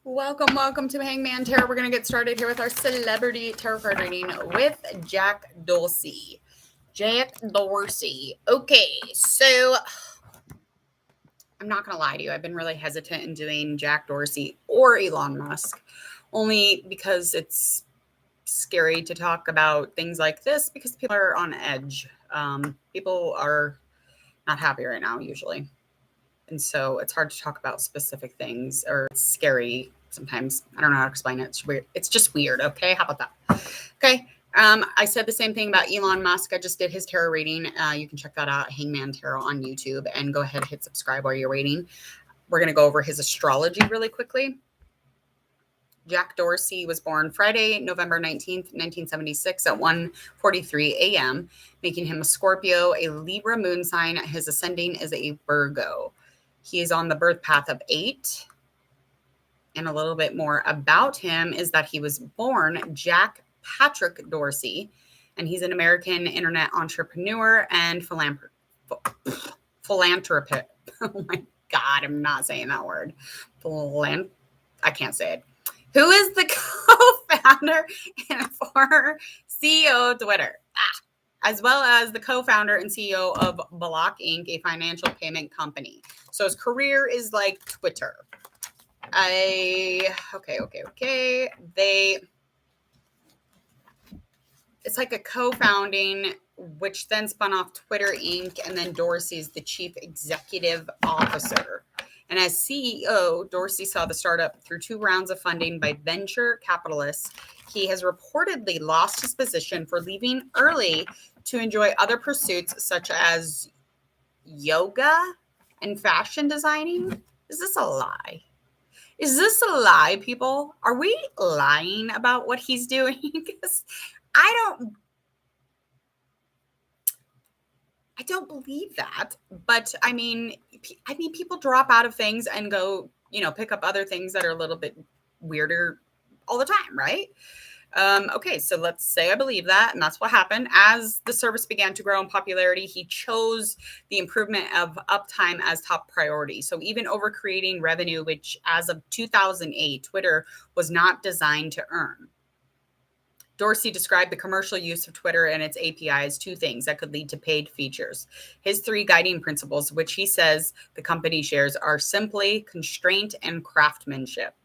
Welcome to Hangman Tarot. We're going to get started here with our celebrity tarot card reading with Jack Dorsey. Jack Dorsey. Okay, so I'm not going to lie to you. I've been really hesitant in doing Jack Dorsey or Elon Musk, only because it's scary to talk about things like this because people are on edge. People are not happy right now, usually. And so it's hard to talk about specific things, or it's scary sometimes. I don't know how to explain it. It's weird. It's just weird. Okay. How about that? Okay. I said the same thing about Elon Musk. I just did his tarot reading. You can check that out, Hangman Tarot on YouTube, and go ahead and hit subscribe while you're waiting. We're going to go over his astrology really quickly. Jack Dorsey was born Friday, November 19th, 1976 at 1:43 a.m., making him a Scorpio, a Libra moon sign. His ascending is a Virgo. He is on the birth path of 8. And a little bit more about him is that he was born Jack Patrick Dorsey, and he's an American internet entrepreneur and philanthropist. Oh my God, I'm not saying that word. I can't say it. Who is the co-founder and former CEO of Twitter, as well as the co-founder and CEO of Block Inc., a financial payment company. So his career is like Twitter. It's like a co-founding, which then spun off Twitter Inc., and then Dorsey's the chief executive officer. And as CEO, Dorsey saw the startup through 2 rounds of funding by venture capitalists. He has reportedly lost his position for leaving early to enjoy other pursuits such as yoga and fashion designing. Is this a lie? Is this a lie, people? Are we lying about what he's doing? Because I don't believe that. But I mean, people drop out of things and go, pick up other things that are a little bit weirder all the time, right? Okay, so let's say I believe that, and that's what happened. As the service began to grow in popularity, he chose the improvement of uptime as top priority. So even over creating revenue, which as of 2008, Twitter was not designed to earn. Dorsey described the commercial use of Twitter and its API as 2 things that could lead to paid features. His 3 guiding principles, which he says the company shares, are simply constraint and craftsmanship.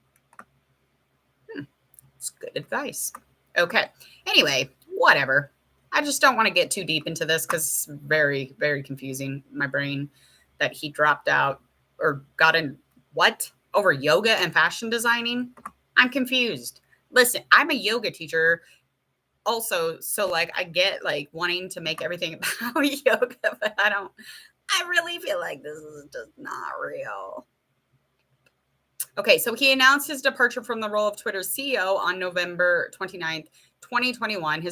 It's good advice. Okay. Anyway, whatever. I just don't want to get too deep into this because it's very, very confusing. My brain that he dropped out or got in what? Over yoga and fashion designing? I'm confused. Listen, I'm a yoga teacher also, so I get wanting to make everything about yoga, but I really feel like this is just not real. Okay, so he announced his departure from the role of Twitter's CEO on November 29th, 2021.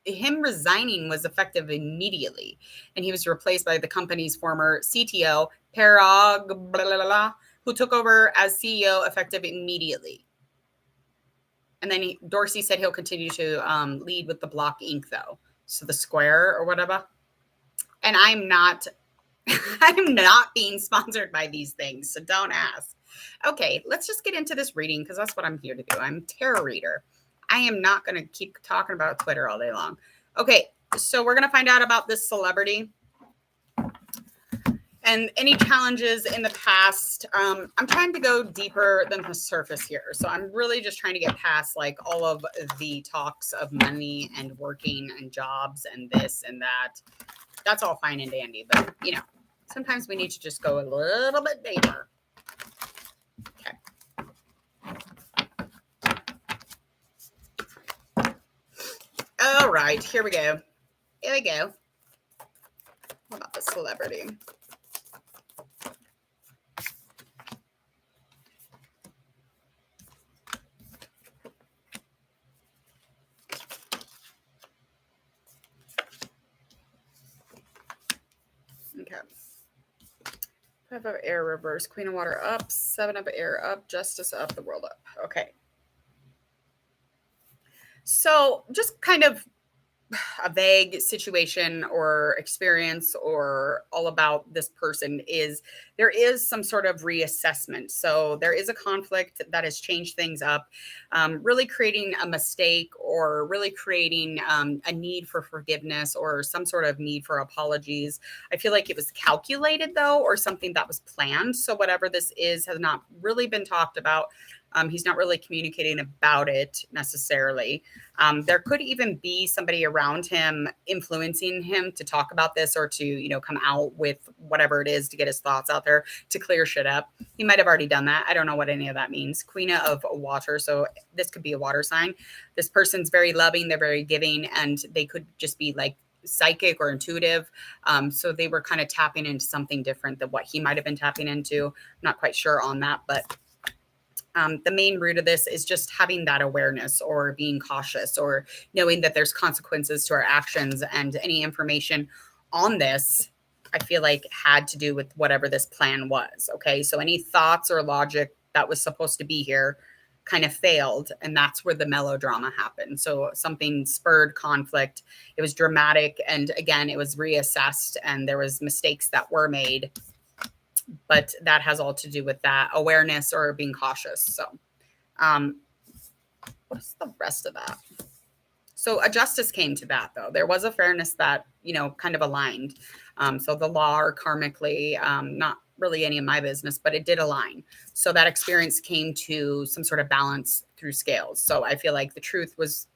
Him resigning was effective immediately, and he was replaced by the company's former CTO, Parag, who took over as CEO effective immediately. And then Dorsey said he'll continue to lead with the Block Inc., though. So the Square or whatever. And I'm not being sponsored by these things, so don't ask. Okay, let's just get into this reading because that's what I'm here to do. I'm a tarot reader. I am not going to keep talking about Twitter all day long. Okay, so we're going to find out about this celebrity and any challenges in the past. I'm trying to go deeper than the surface here. So I'm really just trying to get past all of the talks of money and working and jobs and this and that. That's all fine and dandy, but sometimes we need to just go a little bit deeper. Okay. All right, here we go. What about the celebrity? Okay. 5 of air reverse, Queen of water up, 7 of air up, Justice up, the world up. Okay. So just kind of a vague situation or experience or all about this person is there is some sort of reassessment. So there is a conflict that has changed things up, really creating a mistake or really creating a need for forgiveness or some sort of need for apologies. I feel like it was calculated though, or something that was planned. So whatever this is has not really been talked about. He's not really communicating about it necessarily. There could even be somebody around him influencing him to talk about this or to, come out with whatever it is to get his thoughts out there to clear shit up. He might have already done that. I don't know what any of that means. Queen of water. So this could be a water sign. This person's very loving. They're very giving, and they could just be like psychic or intuitive. So they were kind of tapping into something different than what he might have been tapping into. I'm not quite sure on that, but the main root of this is just having that awareness or being cautious or knowing that there's consequences to our actions, and any information on this, I feel like had to do with whatever this plan was. Okay. So any thoughts or logic that was supposed to be here kind of failed. And that's where the melodrama happened. So something spurred conflict. It was dramatic. And again, it was reassessed and there was mistakes that were made. But that has all to do with that awareness or being cautious. So what's the rest of that? So a justice came to that, though. There was a fairness that, kind of aligned. So the law or karmically, not really any of my business, but it did align. So that experience came to some sort of balance through scales. So I feel like the truth was,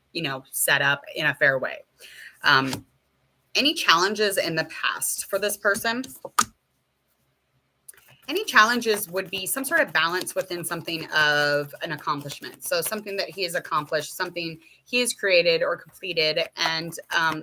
set up in a fair way. Any challenges in the past for this person? Any challenges would be some sort of balance within something of an accomplishment. So something that he has accomplished, something he has created or completed, and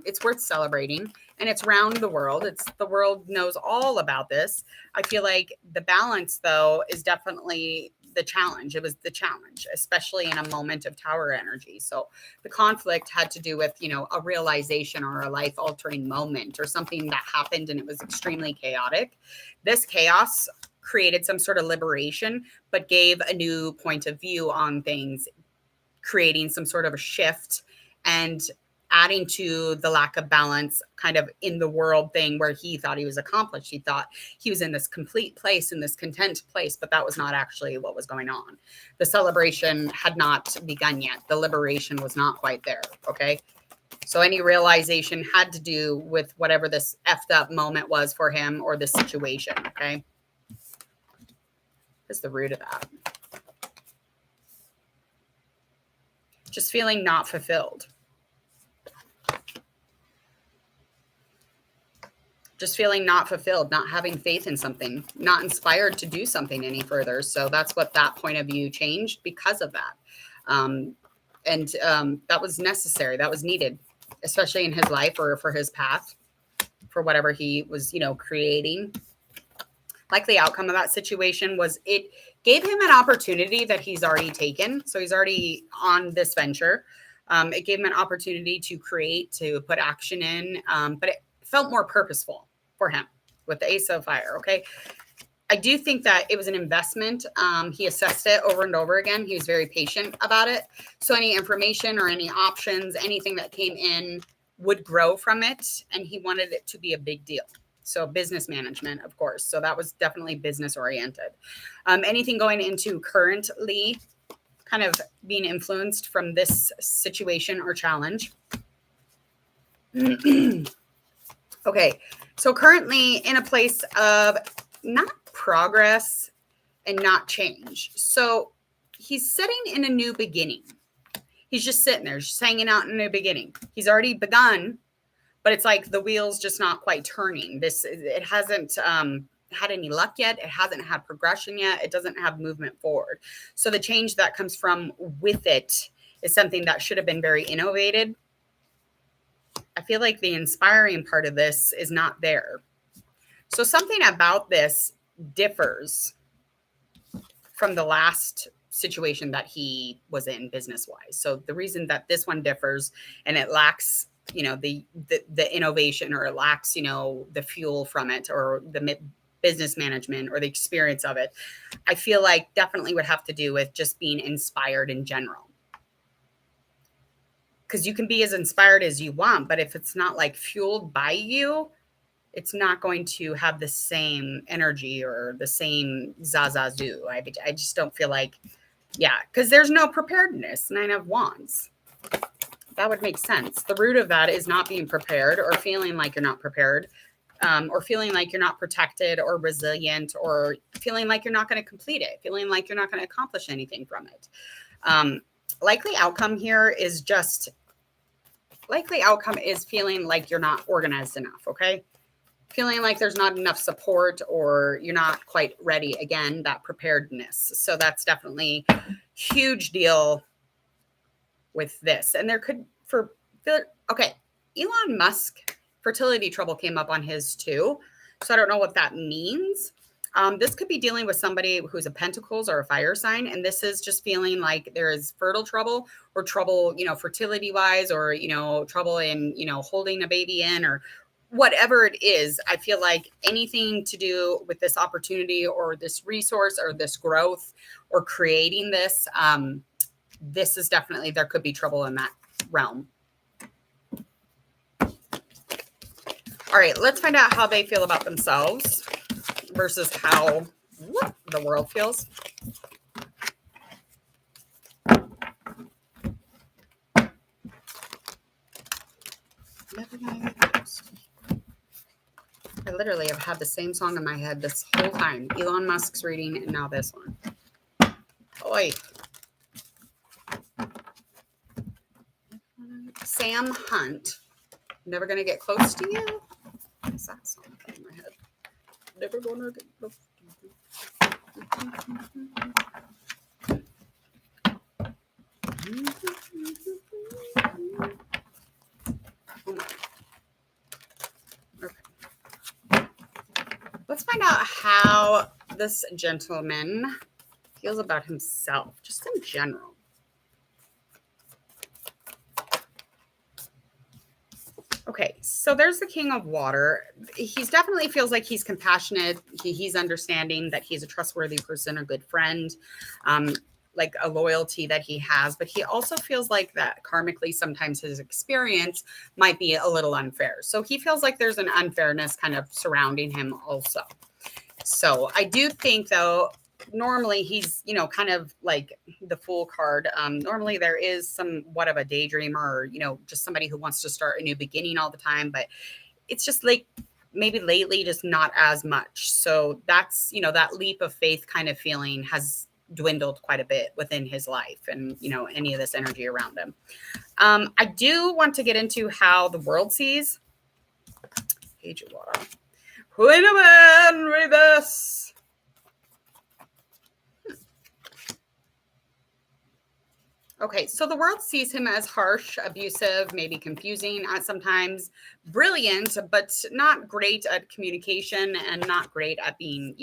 it's worth celebrating. And it's around the world. The world knows all about this. I feel like the balance, though, is definitely the challenge. It was the challenge, especially in a moment of tower energy. So the conflict had to do with, a realization or a life altering moment or something that happened and it was extremely chaotic. This chaos created some sort of liberation, but gave a new point of view on things, creating some sort of a shift and adding to the lack of balance kind of in the world thing where he thought he was accomplished. He thought he was in this complete place, in this content place, but that was not actually what was going on. The celebration had not begun yet. The liberation was not quite there. Okay. So any realization had to do with whatever this effed up moment was for him or this situation. Okay. Is the root of that. Just feeling not fulfilled. Just feeling not fulfilled, not having faith in something, not inspired to do something any further. So that's what that point of view changed because of that. And that was necessary. That was needed, especially in his life or for his path, for whatever he was, creating. Like the outcome of that situation was it gave him an opportunity that he's already taken. So he's already on this venture. It gave him an opportunity to create, to put action in, but it felt more purposeful for him with the Ace of Fire. Okay. I do think that it was an investment. He assessed it over and over again. He was very patient about it. So any information or any options, anything that came in would grow from it. And he wanted it to be a big deal. So business management, of course. So that was definitely business oriented. Anything going into currently kind of being influenced from this situation or challenge. Okay. So currently in a place of not progress and not change. So he's sitting in a new beginning. He's just sitting there, just hanging out in a new beginning. He's already begun, but it's like the wheel's just not quite turning. It hasn't had any luck yet. It hasn't had progression yet. It doesn't have movement forward. So the change that comes from with it is something that should have been very innovated. I feel like the inspiring part of this is not there. So something about this differs from the last situation that he was in business-wise. So the reason that this one differs and it lacks the innovation, or it lacks, the fuel from it, or the business management or the experience of it, I feel like definitely would have to do with just being inspired in general. because you can be as inspired as you want, but if it's not like fueled by you, it's not going to have the same energy or the same zazazoo. I just don't feel like, yeah, because there's no preparedness. 9 of Wands. That would make sense. The root of that is not being prepared or feeling like you're not prepared, or feeling like you're not protected or resilient, or feeling like you're not going to complete it, feeling like you're not going to accomplish anything from it. Likely outcome here is feeling like you're not organized enough, okay? Feeling like there's not enough support or you're not quite ready. Again, that preparedness. So that's definitely a huge deal with this. And there could, okay, Elon Musk, fertility trouble came up on his too. So I don't know what that means. This could be dealing with somebody who's a Pentacles or a fire sign. And this is just feeling like there is fertile trouble or trouble, fertility wise, or, trouble in, holding a baby in, or whatever it is. I feel like anything to do with this opportunity or this resource or this growth or creating this, this is definitely, there could be trouble in that realm. All right, let's find out how they feel about themselves versus how the world feels. I literally have had the same song in my head this whole time. Elon Musk's reading, and now this one. Oi. Sam Hunt. Never gonna get close to you. What's that song in my head? Never gonna get close to you. Oh my. Okay. Let's find out how this gentleman feels about himself, just in general. Okay, so there's the King of Water. He's definitely feels like he's compassionate. He's understanding that he's a trustworthy person, a good friend, like a loyalty that he has. But he also feels like that karmically, sometimes his experience might be a little unfair. So he feels like there's an unfairness kind of surrounding him also. So I do think, though, normally he's, kind of like the Fool card. Normally there is somewhat of a daydreamer, or, just somebody who wants to start a new beginning all the time. But it's just like maybe lately, just not as much. So that's, that leap of faith kind of feeling has dwindled quite a bit within his life and, any of this energy around him. I do want to get into how the world sees. Page of Water. Queen of Man, reverse. Okay, so the world sees him as harsh, abusive, maybe confusing at sometimes, brilliant, but not great at communication and not great at being,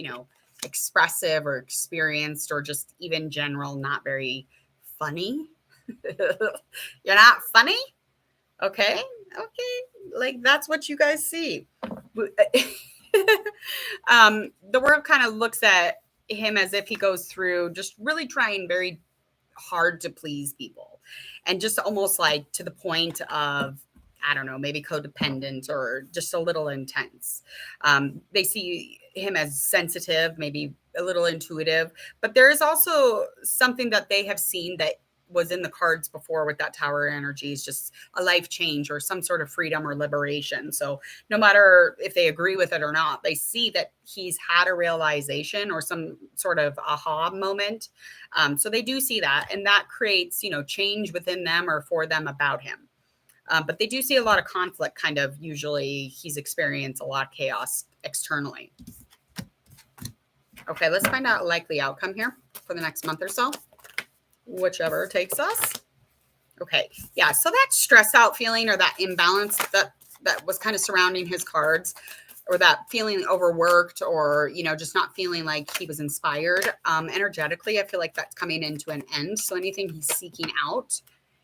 expressive or experienced, or just even general, not very funny. You're not funny? Okay. Like that's what you guys see. The world kind of looks at him as if he goes through just really trying very hard to please people, and just almost like to the point of, I don't know, maybe codependent or just a little intense. They see him as sensitive, maybe a little intuitive, but there is also something that they have seen that was in the cards before with that Tower energy, is just a life change or some sort of freedom or liberation. So no matter if they agree with it or not, they see that he's had a realization or some sort of aha moment. So they do see that, and that creates, change within them or for them about him. But they do see a lot of conflict, kind of. Usually he's experienced a lot of chaos externally. Okay, let's find out a likely outcome here for the next month or so, whichever takes us. Okay, yeah, so that stress out feeling or that imbalance that was kind of surrounding his cards, or that feeling overworked, or, just not feeling like he was inspired. Energetically, I feel like that's coming into an end. So anything he's seeking out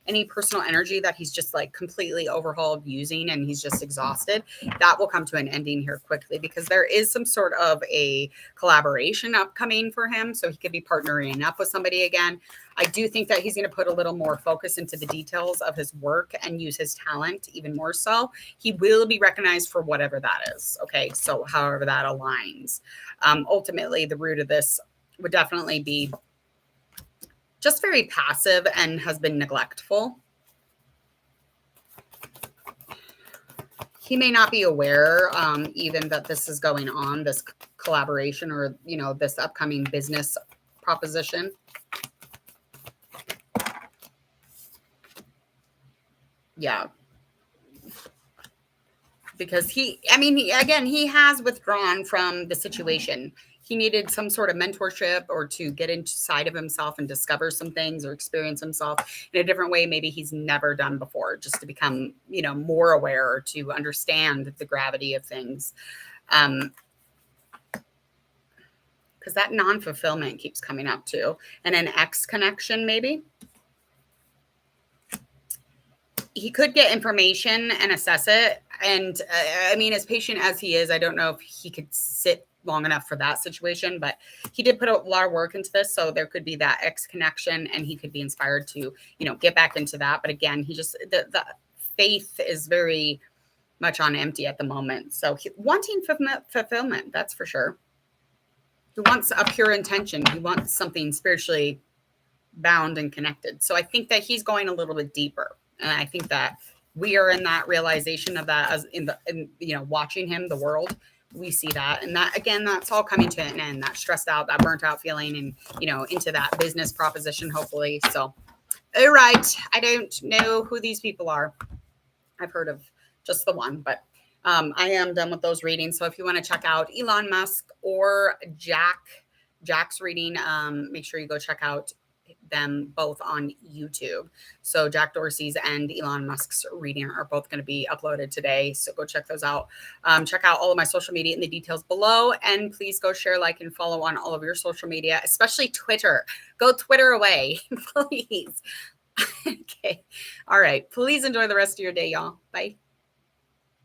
any personal energy that he's just like completely overhauled using and he's just exhausted, that will come to an ending here quickly, because there is some sort of a collaboration upcoming for him. So he could be partnering up with somebody again. I do think that he's going to put a little more focus into the details of his work and use his talent even more so. He will be recognized for whatever that is. Okay, so however that aligns. Ultimately, the root of this would definitely be just very passive and has been neglectful. He may not be aware even that this is going on, this collaboration or, you know, this upcoming business proposition. Yeah. Because he has withdrawn from the situation. He needed some sort of mentorship or to get inside of himself and discover some things or experience himself in a different way maybe he's never done before, just to become, you know, more aware or to understand the gravity of things. Because that non-fulfillment keeps coming up too. And an ex connection maybe. He could get information and assess it. And I mean, as patient as he is, I don't know if he could sit long enough for that situation, but he did put a lot of work into this. So there could be that X connection and he could be inspired to, you know, get back into that. But again, he just, the faith is very much on empty at the moment. So wanting fulfillment, that's for sure. He wants a pure intention. He wants something spiritually bound and connected. So I think that he's going a little bit deeper. And I think that we are in that realization of that as in you know, watching him, the world, we see that. And that, again, that's all coming to an end, that stressed out, that burnt out feeling, and, you know, into that business proposition, hopefully. So, all right. I don't know who these people are. I've heard of just the one, but I am done with those readings. So if you want to check out Elon Musk or Jack's reading, make sure you go check out them both on YouTube. So Jack Dorsey's and Elon Musk's reading are both going to be uploaded today. So go check those out. Check out all of my social media in the details below. And please go share, like, and follow on all of your social media, especially Twitter. Go Twitter away, please. Okay. All right. Please enjoy the rest of your day, y'all. Bye.